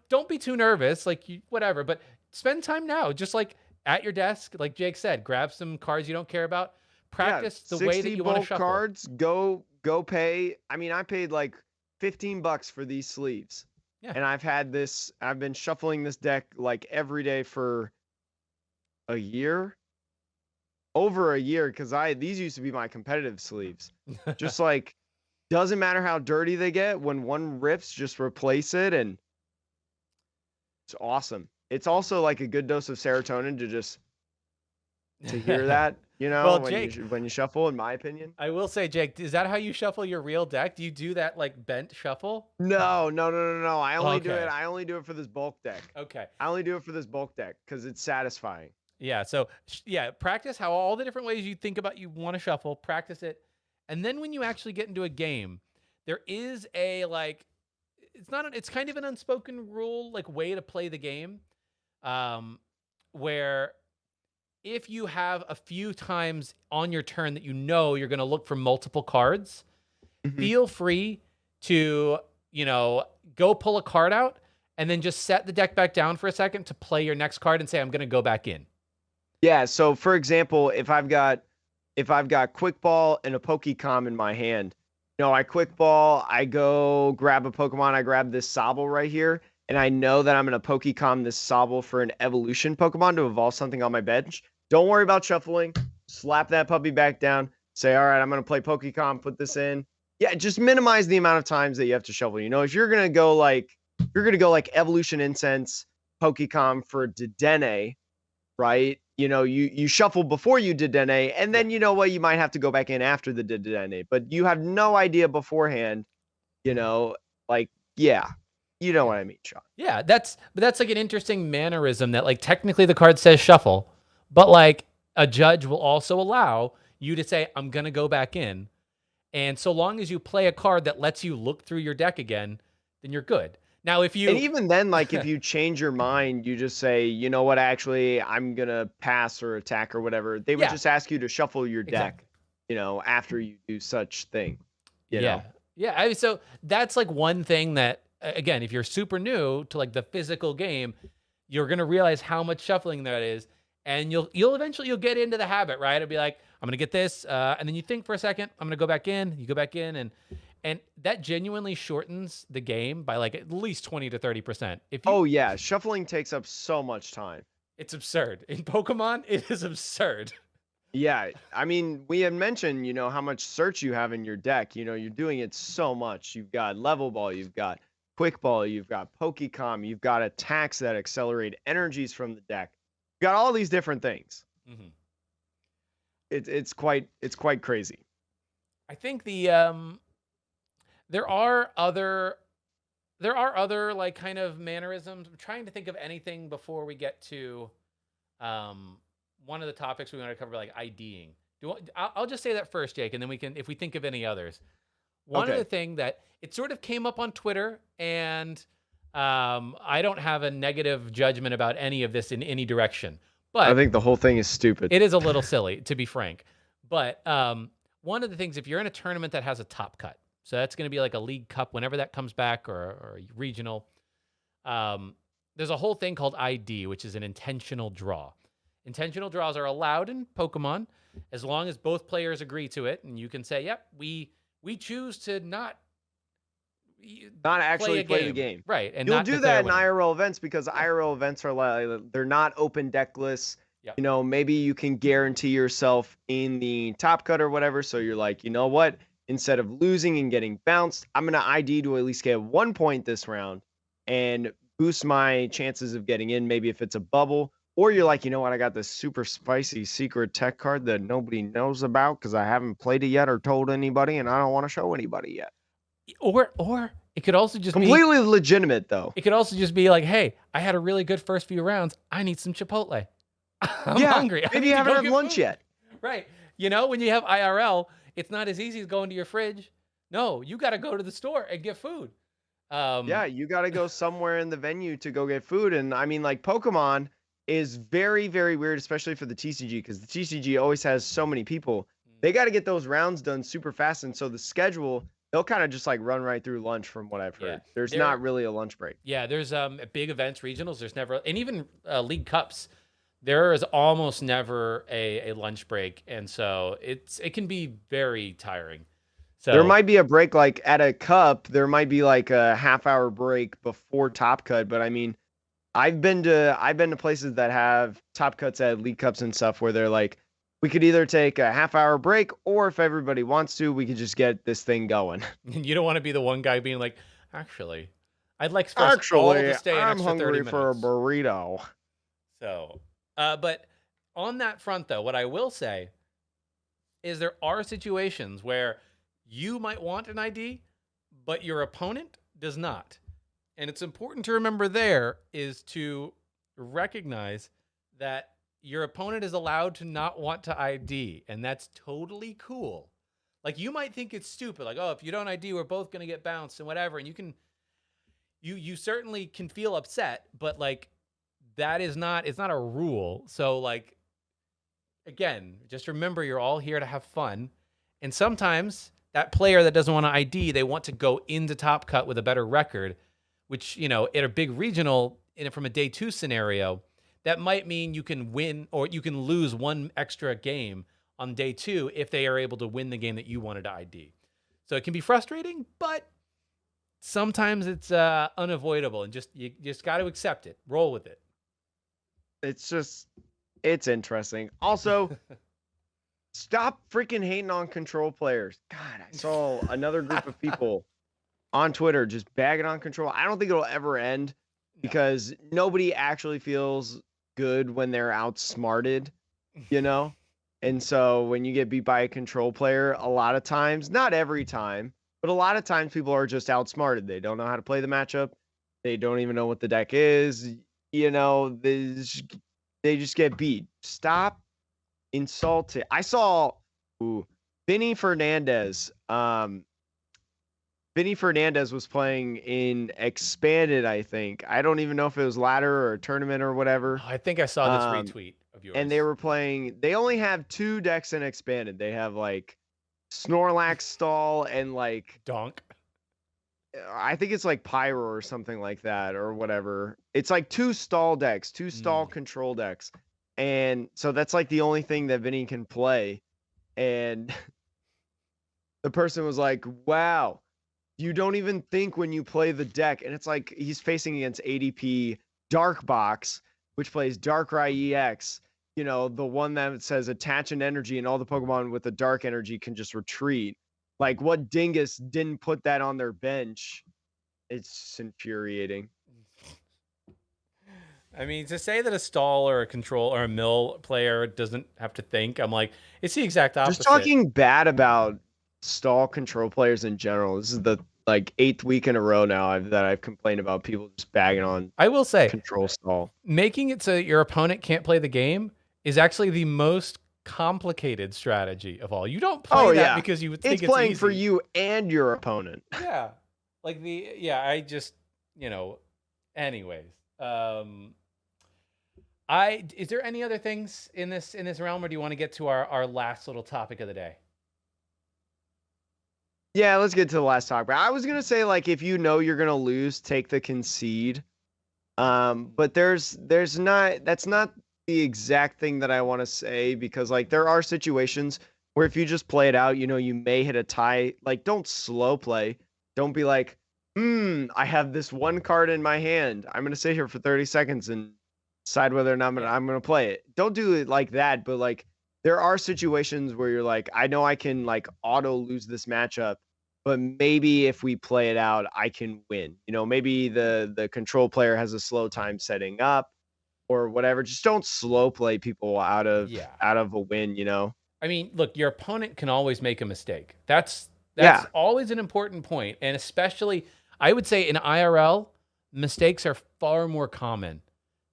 don't be too nervous, like whatever, but spend time now, just like at your desk, like Jake said, grab some cards you don't care about. Practice the way that you want to shuffle. Cards, go pay. I mean, I paid like $15 for these sleeves. Yeah. And I've been shuffling this deck like every day for a year. Over a year, because these used to be my competitive sleeves. Just like, doesn't matter how dirty they get, when one rips, just replace it, and it's awesome. It's also like a good dose of serotonin to hear that, well, Jake, when you shuffle, in my opinion. I will say, Jake, is that how you shuffle your real deck? Do you do that like bent shuffle? No. I only do it for this bulk deck. Okay. I only do it for this bulk deck because it's satisfying. Yeah. So practice how all the different ways you think about you want to shuffle, practice it. And then when you actually get into a game, there is it's kind of an unspoken rule, like way to play the game. Where if you have a few times on your turn that you're going to look for multiple cards, feel free to, go pull a card out and then just set the deck back down for a second to play your next card and say, I'm going to go back in. Yeah. So for example, if I've got Quick Ball and a Pokecom in my hand, I Quick Ball, I go grab a Pokemon, I grab this Sobble right here, and I know that I'm going to Pokecom this Sobble for an evolution Pokemon to evolve something on my bench. Don't worry about shuffling. Slap that puppy back down. Say, all right, I'm going to play Pokecom, put this in. Yeah, just minimize the amount of times that you have to shuffle. If you're going to go like evolution incense, Pokecom for Dedenne, right? You shuffle before you Dedenne, and then you might have to go back in after the Dedenne, but you have no idea beforehand, yeah. You know what I mean, Sean. Yeah, that's like an interesting mannerism that like technically the card says shuffle, but like a judge will also allow you to say, I'm going to go back in. And so long as you play a card that lets you look through your deck again, then you're good. Now, and even then, like if you change your mind, you just say, you know what, actually, I'm going to pass or attack or whatever. They would just ask you to shuffle your deck, after you do such thing. You know? Yeah. So that's like one thing that, again, if you're super new to like the physical game, you're going to realize how much shuffling that is. And you'll eventually get into the habit, right? It'll be like, I'm going to get this. And then you think for a second, I'm going to go back in. You go back in and that genuinely shortens the game by like at least 20 to 30%. Oh yeah. Shuffling takes up so much time. It's absurd. In Pokemon, it is absurd. Yeah. I mean, we had mentioned, how much search you have in your deck. You're doing it so much. You've got Level Ball, you've got Quick Ball, you've got Pokecom, you've got attacks that accelerate energies from the deck. You've got all these different things. Mm-hmm. It's quite crazy. I think there are other like kind of mannerisms. I'm trying to think of anything before we get to one of the topics we want to cover, like IDing. I'll just say that first, Jake, and then we can, if we think of any others. One of the thing that it sort of came up on Twitter, and I don't have a negative judgment about any of this in any direction, I But think the whole thing is stupid. it is a little silly, to be frank. But one of the things, if you're in a tournament that has a top cut, so that's going to be like a league cup whenever that comes back, or regional, there's a whole thing called ID, which is an intentional draw. Intentional draws are allowed in Pokemon as long as both players agree to it, and you can say, "Yep, we choose to not Actually play the game." right?" And You'll not do declare that a in winner. IRL events because IRL events are like they're not open deck lists. Yep. You know, maybe you can guarantee yourself in the top cut or whatever. So you're like, you know what? Instead of losing and getting bounced, I'm gonna ID to at least get 1 point this round and boost my chances of getting in. Maybe if it's a bubble, or you're like, you know what? I got this super spicy secret tech card that nobody knows about because I haven't played it yet or told anybody, and I don't want to show anybody yet. Or it could also just be Completely legitimate though. It could also just be like, "Hey, I had a really good first few rounds. I need some Chipotle. I'm hungry. I Maybe need you to haven't go had get lunch food." yet. Right. You know, when you have IRL, it's not as easy as going to your fridge. No, you got to go to the store and get food. Yeah, you got to go somewhere in the venue to go get food. And I mean, like, Pokemon is very, very weird, especially for the TCG, because the TCG always has so many people. They got to get those rounds done super fast. And so the schedule, they'll kind of just like run right through lunch from what I've heard. There's not really a lunch break. Yeah, there's big events, regionals. There's never, and even league cups, there is almost never a lunch break. And so it can be very tiring. So There might be a break like at a cup, there might be like a half-hour break before top cut, but I mean, I've been to places that have top cuts at league cups and stuff where they're like, we could either take a half-hour break, or if everybody wants to, we could just get this thing going. you don't want to be the one guy being like, "Actually, I'd like for us all to stay an I'm extra 30 hungry for a minutes." burrito. So, but on that front, though, what I will say is there are situations where you might want an ID, but your opponent does not. And it's important to remember there is to recognize that your opponent is allowed to not want to ID, and that's totally cool. Like, you might think it's stupid, like, "Oh, if you don't ID, we're both going to get bounced," and whatever. And you certainly can feel upset, but like, that is not, it's not a rule. So like, again, just remember you're all here to have fun. And sometimes that player that doesn't want to ID, they want to go into Top Cut with a better record, which, you know, at a big regional, from a day 2 scenario, that might mean you can win or you can lose one extra game on day 2 if they are able to win the game that you wanted to ID. So it can be frustrating, but sometimes it's unavoidable, and you just got to accept it. Roll with it. It's interesting. Also, stop freaking hating on control players. God, I saw another group of people on Twitter just bagging on control. I don't think it'll ever end because nobody actually feels good when they're outsmarted, you know? And so when you get beat by a control player, a lot of times, not every time, but a lot of times people are just outsmarted. They don't know how to play the matchup. They don't even know what the deck is. You know, they just get beat. Stop insulting. I saw Vinny Fernandez. Vinny Fernandez was playing in Expanded, I think. I don't even know if it was ladder or a tournament or whatever. Oh, I think I saw this retweet of yours. And they were playing, they only have 2 decks in Expanded. They have like Snorlax Stall and like Donk. I think it's like Pyro or something like that or whatever. It's like 2 stall decks, 2 stall control decks. And so that's like the only thing that Vinny can play. And the person was like, "Wow, you don't even think when you play the deck." And it's like he's facing against ADP Dark Box, which plays Darkrai EX. You know, the one that says attach an energy and all the Pokemon with the dark energy can just retreat. Like, what dingus didn't put that on their bench? It's infuriating. I mean, to say that a stall or a control or a mill player doesn't have to think, I'm like, it's the exact opposite. Just talking bad about stall control players in general. This is the like 8th week in a row now that I've complained about people just bagging on. I will say, control stall. Making it so that your opponent can't play the game is actually the most complicated strategy of all. You don't play that because you would think it's playing easy. for you and your opponent. Yeah. Like I just, anyways. Is there any other things in this realm, or do you want to get to our last little topic of the day? Yeah, let's get to the last topic. I was gonna say, like, if you know you're gonna lose, take the concede. But there's not that's not the exact thing that I want to say, because like there are situations where if you just play it out, you may hit a tie. Like, don't slow play. Don't be like, I have this one card in my hand. I'm gonna sit here for 30 seconds and decide whether or not Yeah. I'm gonna play it. Don't do it like that. But like there are situations where you're like, I know I can like auto lose this matchup, but maybe if we play it out, I can win. Maybe the control player has a slow time setting up or whatever. Just don't slow play people Yeah. out of a win. I mean, look, your opponent can always make a mistake. That's Yeah. always an important point, and especially I would say in IRL, mistakes are far more common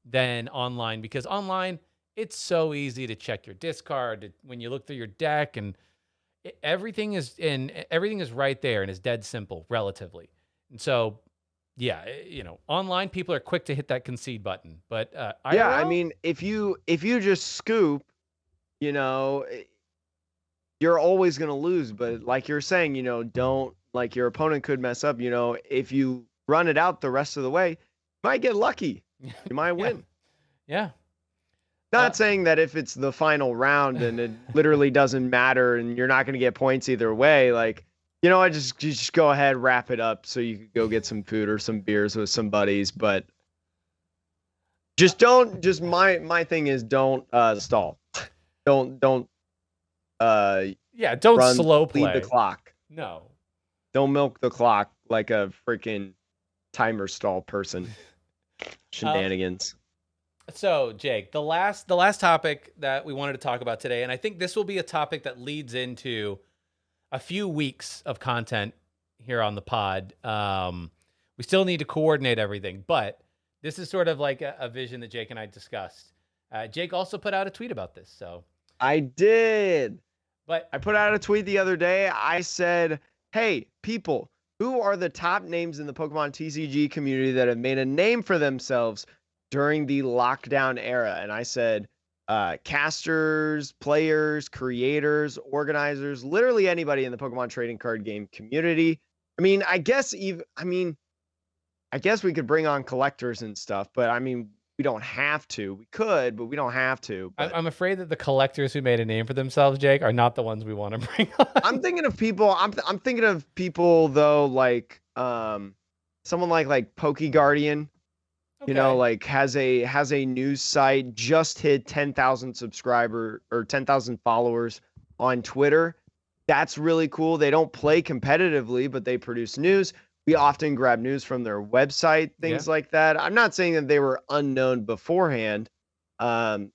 than online, because online it's so easy to check your discard when you look through your deck, and everything is right there and is dead simple relatively. And so, yeah, online people are quick to hit that concede button, but Yeah, I IRL, mean, if you just scoop, you know, eh, you're always going to lose, but like you're saying, don't like your opponent could mess up, if you run it out the rest of the way, you might get lucky. You might yeah, win. yeah. Uh, Not saying that if it's the final round and it literally doesn't matter and you're not going to get points either way, like, I just go ahead, wrap it up so you could go get some food or some beers with some buddies, but just don't just my thing is don't stall. Don't yeah, don't slow lead the play. clock. No. Don't milk the clock like a freaking timer stall person. Uh, Shenanigans. So, Jake, the last topic that we wanted to talk about today, and I think this will be a topic that leads into a few weeks of content here on the pod. We still need to coordinate everything, but this is sort of like a vision that Jake and I discussed. Jake also put out a tweet about this. So, I did. but I put out a tweet the other day. I said, "Hey, people, who are the top names in the Pokemon TCG community that have made a name for themselves during the lockdown era?" And I said, casters, players, creators, organizers, literally anybody in the Pokemon trading card game community. I mean, I guess we could bring on collectors and stuff, but I mean, we don't have to. We could, but we don't have to. But I'm afraid that the collectors who made a name for themselves, Jake, are not the ones we want to bring on. I'm thinking of people. I'm thinking of people though, like someone like Poke Guardian. Okay. Like has a news site, just hit 10,000 subscriber or 10,000 followers on Twitter. That's really cool. They don't play competitively, but they produce news. We often grab news from their website, Yeah. things like that. I'm not saying that they were unknown beforehand. Um,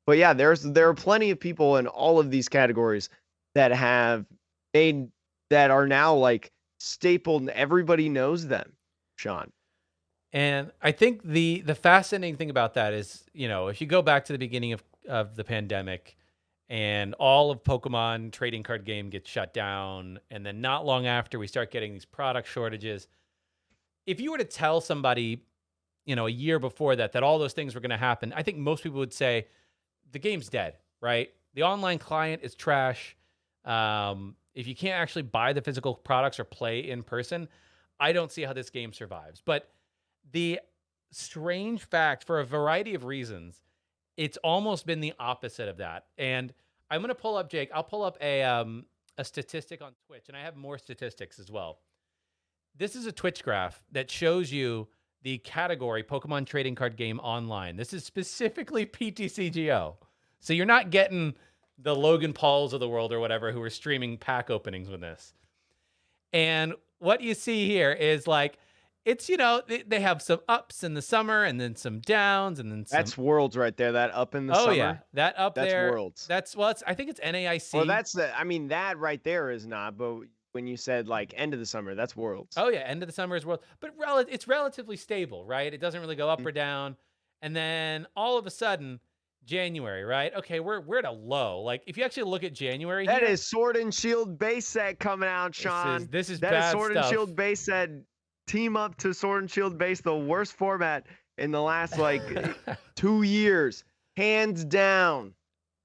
but yeah, there are plenty of people in all of these categories that have made that are now like stapled and everybody knows them, Sean. And I think the fascinating thing about that is, if you go back to the beginning of the pandemic and all of Pokemon trading card game gets shut down, and then not long after we start getting these product shortages. If you were to tell somebody, a year before that all those things were going to happen, I think most people would say the game's dead, right? The online client is trash. If you can't actually buy the physical products or play in person, I don't see how this game survives. But the strange fact, for a variety of reasons, it's almost been the opposite of that. And I'm going to pull up, Jake. I'll pull up a statistic on Twitch, and I have more statistics as well. This is a Twitch graph that shows you the category Pokemon trading card game online. This is specifically PTCGO. So you're not getting the Logan Pauls of the world or whatever who are streaming pack openings with this. And what you see here is like, it's, they have some ups in the summer and then some downs and then some. That's Worlds right there. That up in the Oh, summer. yeah. That up That's there. Worlds. I think it's NAIC. Well, that right there is not, but when you said like end of the summer, that's Worlds. Oh, yeah. End of the summer is World. But it's relatively stable, right? It doesn't really go up or down. And then all of a sudden, January, right? Okay, we're at a low. Like, if you actually look at January, That here, is Sword and Shield base set coming out, Sean. this is That is bad Sword stuff. and Shield base set. Team up to Sword and Shield base, the worst format in the last like 2 years, hands down.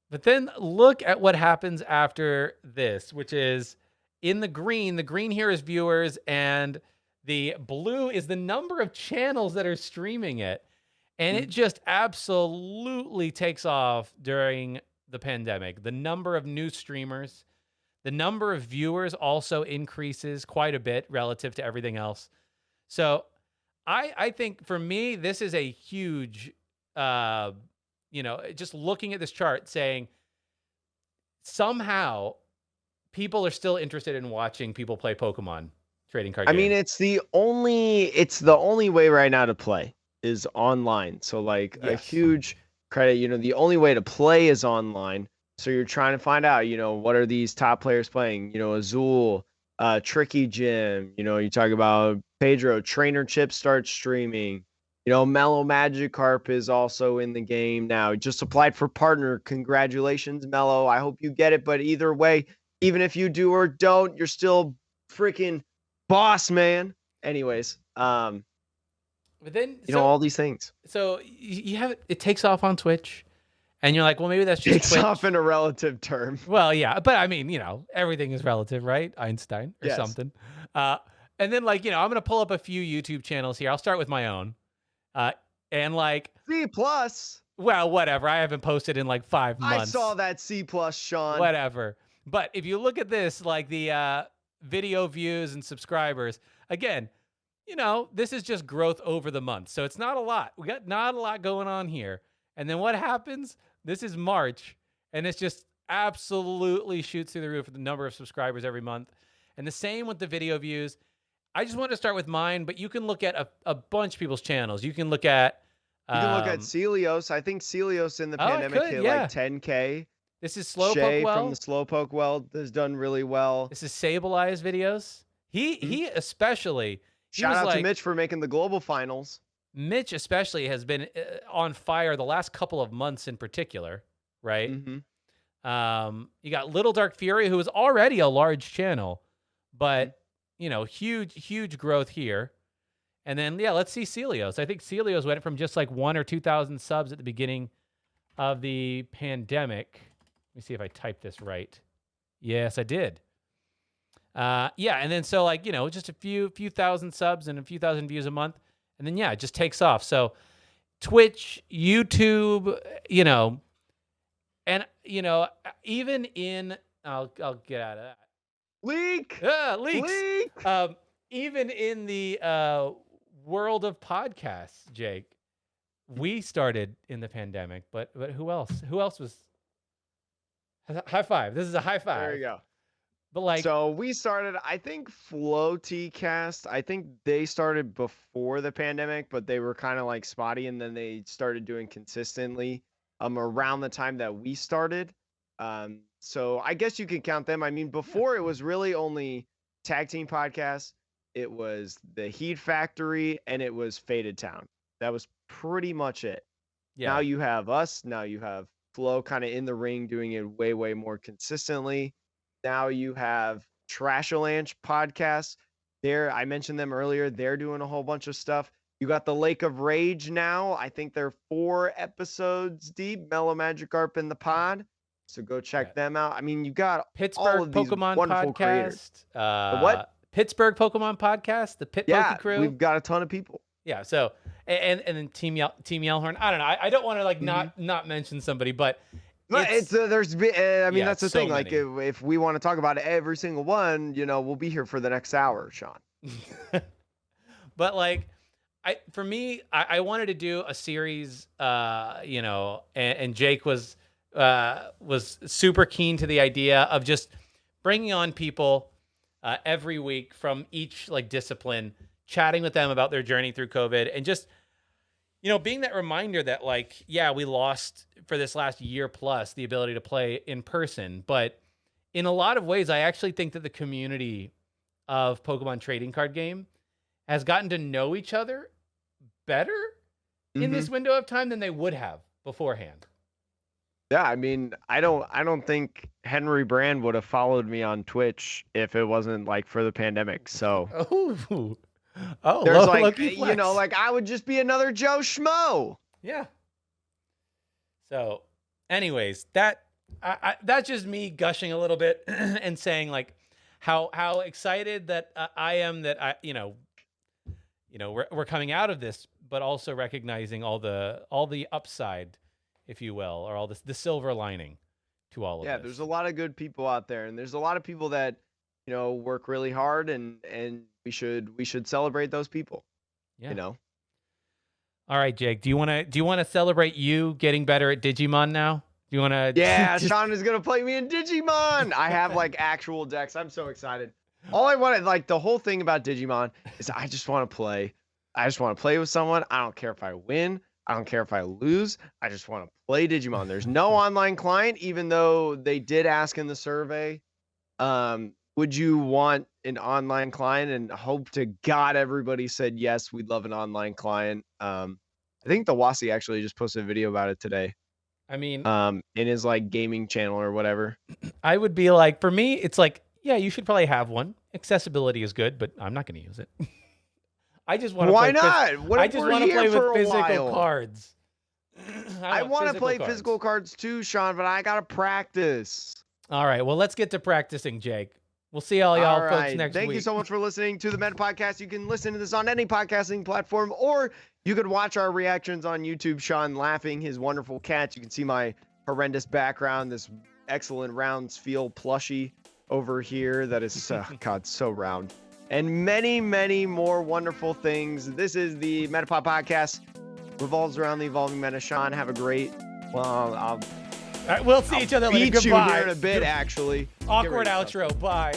But then look at what happens after this, which is in the green. The green here is viewers, and the blue is the number of channels that are streaming it. And it just absolutely takes off during the pandemic. The number of new streamers, the number of viewers also increases quite a bit relative to everything else. So I think for me, this is a huge, just looking at this chart saying somehow people are still interested in watching people play Pokemon trading card games. I mean, it's the only way right now to play is online. So like a huge credit, the only way to play is online. So you're trying to find out, what are these top players playing? Azul, Tricky Jim, you talk about Pedro, Trainer Chip starts streaming. Mellow Magikarp is also in the game now. Just applied for partner. Congratulations, Mellow. I hope you get it. But either way, even if you do or don't, you're still freaking boss, man. Anyways, but then all these things. So you have it takes off on Twitch, and you're like, well, maybe that's just takes off in a relative term. Well, yeah, but I mean, everything is relative, right? Einstein or something. And then I'm gonna pull up a few YouTube channels here. I'll start with my own, and like C+. Well, whatever. I haven't posted in like 5 months. I saw that C+, Sean. Whatever. But if you look at this, like the video views and subscribers, again, this is just growth over the month. So it's not a lot. We got not a lot going on here. And then what happens? This is March, and it's just absolutely shoots through the roof with the number of subscribers every month. And the same with the video views. I just want to start with mine, but you can look at a bunch of people's channels. You can look at Celios. I think Celios in the pandemic hit like 10K. This is Slowpoke Shay Well. from the Slowpoke Well has done really well. This is Sablei's videos. He especially. Shout out to Mitch for making the global finals. Mitch especially has been on fire the last couple of months in particular, right? You got Little Dark Fury, who is already a large channel, but huge growth here. And then let's see Celios. I think Celios went from just like 1,000 or 2,000 subs at the beginning of the pandemic. Let me see if I typed this right. Yes, I did. And then so just a few thousand subs and a few thousand views a month, and then it just takes off. So Twitch, YouTube, and even in I'll get out of that. Leaks. Even in the world of podcasts, Jake, we started in the pandemic, but who else? Who else was? High five. This is a high five. There you go. But so we started, I think Flow T-Cast, I think they started before the pandemic, but they were kind of like spotty, and then they started doing consistently around the time that we started. So I guess you can count them. I mean, before it was really only Tag Team Podcasts, it was the Heat Factory, and it was Faded Town. That was pretty much it. Now you have us. Now you have Flow kind of in the ring doing it way more consistently. Now you have Trashalanch Podcasts. I mentioned them earlier. They're doing a whole bunch of stuff. You got the Lake of Rage now. I think they're 4 episodes deep. Mellow Magikarp in the pod. So go check them out. I mean, you got Pittsburgh all of these Pokemon wonderful Podcast. creators. The what? Pittsburgh Pokemon Podcast. The Pit Poke Crew. We've got a ton of people. Yeah. So and then Team Yellhorn. I don't know. I don't want to not mention somebody, but. That's the thing. Many. Like if we want to talk about every single one, we'll be here for the next hour, Sean. But for me, I wanted to do a series, and Jake was super keen to the idea of just bringing on people every week from each discipline, chatting with them about their journey through COVID, and just being that reminder that we lost for this last year plus the ability to play in person, but in a lot of ways, I actually think that the community of Pokemon trading card game has gotten to know each other better in this window of time than they would have beforehand. Yeah, I mean, I don't think Henry Brand would have followed me on Twitch if it wasn't for the pandemic. So Oh, There's like, low-key you flex. know, like I would just be another Joe Schmo. Yeah. So, anyways, that's just me gushing a little bit and saying like how excited that I am that we're coming out of this, but also recognizing all the upside, if you will, or all the silver lining to all of Yeah, this. there's a lot of good people out there, and there's a lot of people that, work really hard, and we should celebrate those people. Yeah. You know. All right, Jake. Do you want to celebrate you getting better at Digimon now? Do you want to? Yeah, Sean is gonna play me in Digimon. I have like actual decks. I'm so excited. All I wanted, like the whole thing about Digimon is I just want to play. I just want to play with someone. I don't care if I win. I don't care if I lose. I just want to play Digimon. There's no online client, even though they did ask in the survey, would you want an online client? And hope to God everybody said yes, we'd love an online client. I think the Wasi actually just posted a video about it today. I mean, in his like gaming channel or whatever. I would be like, for me, it's like, yeah, you should probably have one. Accessibility is good, but I'm not going to use it. I just want to Why play. not? What I if just we're want to here play for with a physical while? cards. I want to play cards. physical cards too, Sean, but I gotta practice. All right, well, let's get to practicing, Jake. We'll see all y'all folks right. next Thank week. you so much for listening to the Meta Podcast. You can listen to this on any podcasting platform, or you could watch our reactions on YouTube. Sean laughing, his wonderful cats. You can see my horrendous background, this excellent rounds feel plushie over here that is God, so round. And many, many more wonderful things. This is the Metapod Podcast. Revolves around the evolving meta. Sean, have a great. Well, All right, we'll see each other later. beat you Goodbye. here in a bit, actually. Awkward outro. Bye.